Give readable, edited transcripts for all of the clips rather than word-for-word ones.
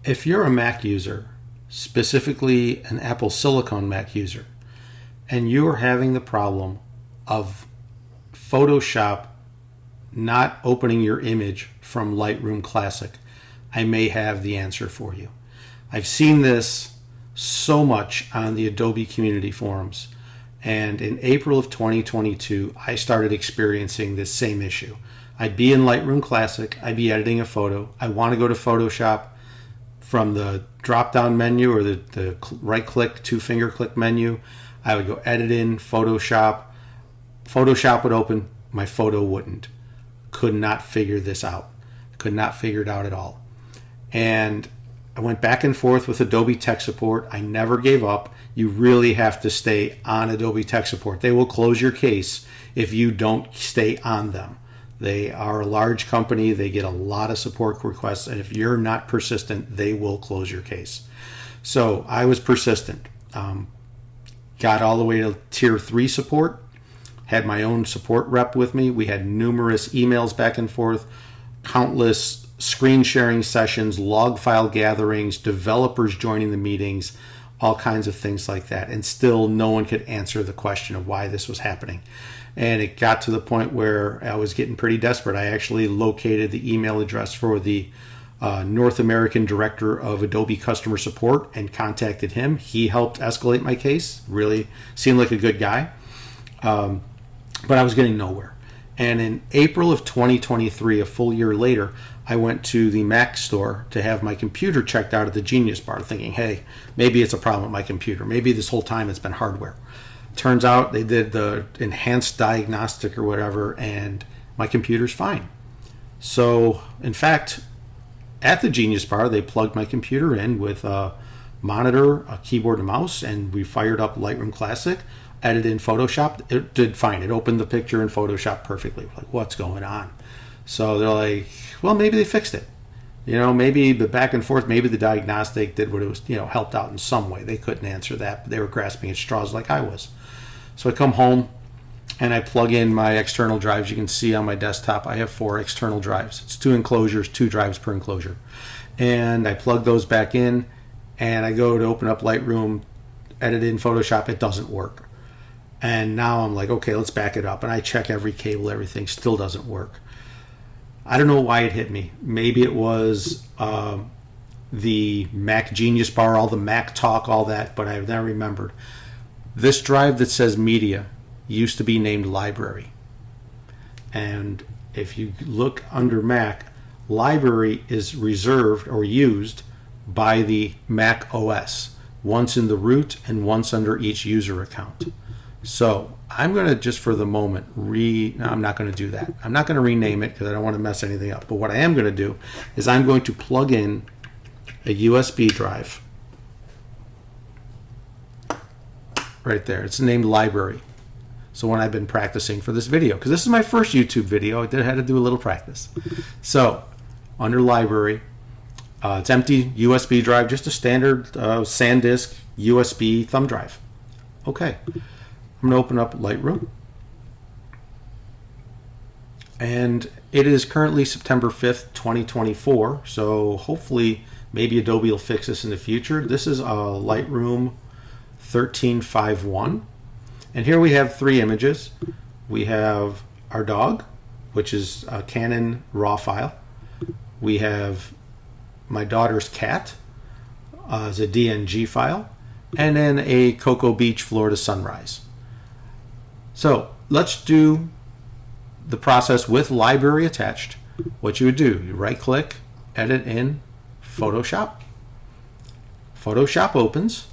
If you're a Mac user, specifically an Apple Silicon Mac user, and you're having the problem of Photoshop not opening your image from Lightroom Classic, I may have the answer for you. I've seen this so much on the Adobe community forums, and in April of 2022, I started experiencing this same issue. I'd be in Lightroom Classic, I'd be editing a photo, I want to go to Photoshop. From the drop-down menu or the right-click, two-finger click menu, I would go edit in Photoshop. Photoshop would open, my photo wouldn't. Could not figure this out. Could not figure it out at all. And I went back and forth with Adobe Tech Support. I never gave up. You really have to stay on Adobe Tech Support. They will close your case if you don't stay on them. They are a large company. They get a lot of support requests. And if you're not persistent, they will close your case. So I was persistent. Got all the way to tier 3 support. Had my own support rep with me. We had numerous emails back and forth, countless screen sharing sessions, log file gatherings, developers joining the meetings, all kinds of things like that. And still no one could answer the question of why this was happening. And it got to the point where I was getting pretty desperate. I actually located the email address for the North American Director of Adobe Customer Support and contacted him. He helped escalate my case. Really seemed like a good guy. But I was getting nowhere. And in April of 2023, a full year later, I went to the Mac store to have my computer checked out at the Genius Bar, thinking, hey, maybe it's a problem with my computer. Maybe this whole time it's been hardware. Turns out they did the enhanced diagnostic or whatever, and my computer's fine. So, in fact, at the Genius Bar, they plugged my computer in with a monitor, a keyboard and mouse, and we fired up Lightroom Classic, edited in Photoshop. It did fine. It opened the picture in Photoshop perfectly. We're like, what's going on? So they're like, well, maybe they fixed it. You know, maybe the back and forth, maybe the diagnostic did what it was, helped out in some way. They couldn't answer that, but they were grasping at straws like I was. So I come home and I plug in my external drives. You can see on my desktop, I have 4 external drives. It's 2 enclosures, 2 drives per enclosure. And I plug those back in and I go to open up Lightroom, edit in Photoshop. It doesn't work. And now I'm like, okay, let's back it up. And I check every cable, everything still doesn't work. I don't know why it hit me. Maybe it was the Mac Genius Bar, all the Mac talk, all that, but I've never remembered. This drive that says media used to be named library. And if you look under Mac, library is reserved or used by the Mac OS, once in the root and once under each user account. So I'm going to just for the moment no, I'm not going to do that. I'm not going to rename it because I don't want to mess anything up. But what I am going to do is I'm going to plug in a USB drive right there. It's named library. So when I've been practicing for this video, because this is my first YouTube video, I had to do a little practice. So under library, it's empty USB drive, just a standard SanDisk USB thumb drive. Okay. I'm going to open up Lightroom. And it is currently September 5th, 2024. So hopefully, maybe Adobe will fix this in the future. This is a Lightroom 13.5.1. And here we have 3 images. We have our dog, which is a Canon RAW file. We have my daughter's cat as a DNG file. And then a Cocoa Beach, Florida sunrise. So let's do the process with library attached. What you would do, you right click, edit in Photoshop. Photoshop opens.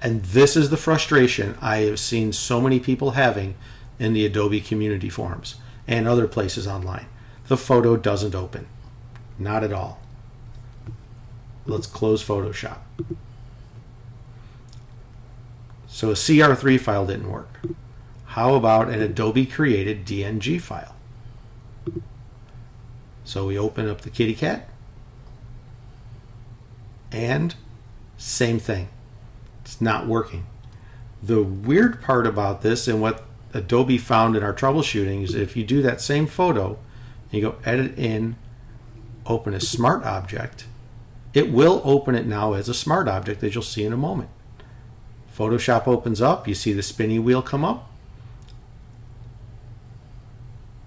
And this is the frustration I have seen so many people having in the Adobe community forums and other places online. The photo doesn't open. Not at all. Let's close Photoshop. So a CR3 file didn't work. How about an Adobe created DNG file? So we open up the kitty cat and same thing. It's not working. The weird part about this and what Adobe found in our troubleshooting is if you do that same photo, you go edit in open a smart object, it will open it now as a smart object, as you'll see in a moment. Photoshop opens up, you see the spinny wheel come up,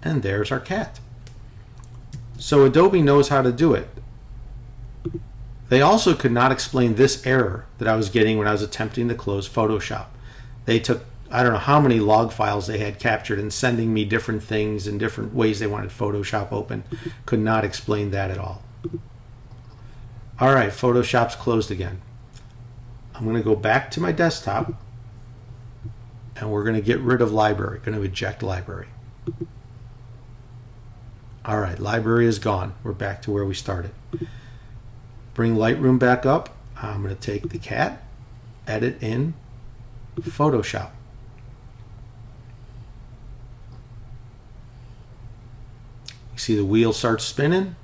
and there's our cat. So Adobe knows how to do it. They also could not explain this error that I was getting when I was attempting to close Photoshop. They took, I don't know how many log files they had captured and sending me different things in different ways they wanted Photoshop open. Could not explain that at all. All right, Photoshop's closed again. I'm going to go back to my desktop and we're going to get rid of library, going to eject library. All right, library is gone. We're back to where we started. Bring Lightroom back up. I'm going to take the cat, edit in Photoshop. You see the wheel starts spinning.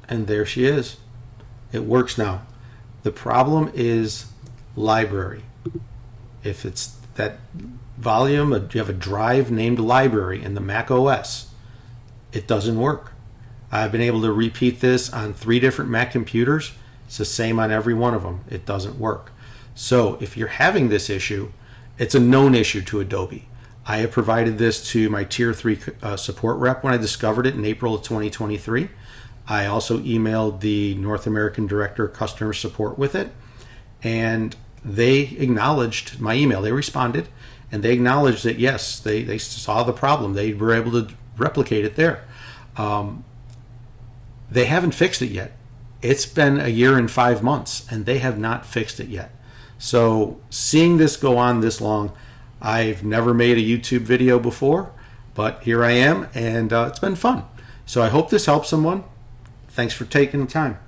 And there she is. It works now. The problem is library. If it's that volume, you have a drive named library in the Mac OS, it doesn't work. I've been able to repeat this on 3 different Mac computers. It's the same on every one of them. It doesn't work. So if you're having this issue, it's a known issue to Adobe. I have provided this to my Tier 3 support rep when I discovered it in April of 2023. I also emailed the North American Director of Customer Support with it, and they acknowledged my email. They responded, and they acknowledged that, yes, they saw the problem. They were able to replicate it there. They haven't fixed it yet. It's been 1 year and 5 months, and they have not fixed it yet. So seeing this go on this long, I've never made a YouTube video before, but here I am, and it's been fun. So I hope this helps someone. Thanks for taking the time.